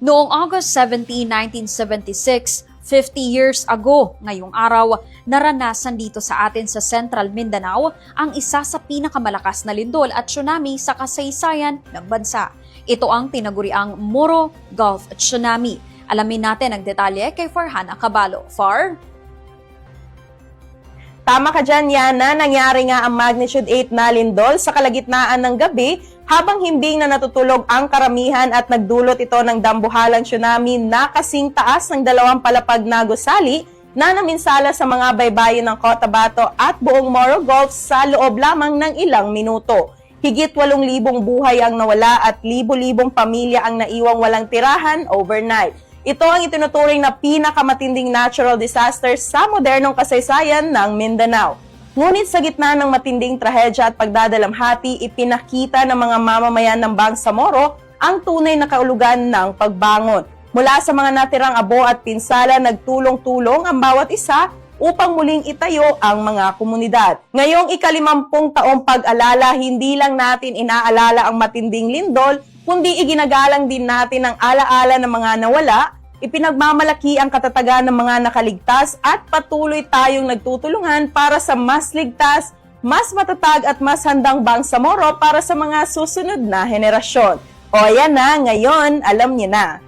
Noong August 17, 1976, 50 years ago, ngayong araw, naranasan dito sa atin sa Central Mindanao ang isa sa pinakamalakas na lindol at tsunami sa kasaysayan ng bansa. Ito ang tinaguriang Moro Gulf Tsunami. Alamin natin ang detalye kay Farhana Cabalo. Far? Tama ka dyan, Yana. Nangyari nga ang magnitude 8 na lindol sa kalagitnaan ng gabi habang himbing na natutulog ang karamihan at nagdulot ito ng dambuhalang tsunami na kasing taas ng 2 palapag na gusali na naminsala sa mga baybayin ng Cotabato at buong Moro Gulf sa loob lamang ng ilang minuto. Higit 8,000 buhay ang nawala at libo-libong pamilya ang naiwang walang tirahan overnight. Ito ang itinuturing na pinakamatinding natural disaster sa modernong kasaysayan ng Mindanao. Ngunit sa gitna ng matinding trahedya at pagdadalamhati, ipinakita ng mga mamamayan ng Bangsamoro ang tunay na kaulugan ng pagbangon. Mula sa mga natirang abo at pinsala, nagtulong-tulong ang bawat isa upang muling itayo ang mga komunidad. Ngayong ika-50 taong pag-alala, hindi lang natin inaalala ang matinding lindol, kundi iginagalang din natin ang alaala ng mga nawala, ipinagmamalaki ang katatagan ng mga nakaligtas at patuloy tayong nagtutulungan para sa mas ligtas, mas matatag at mas handang Bangsamoro para sa mga susunod na henerasyon. O ayan na, ngayon alam niyo na.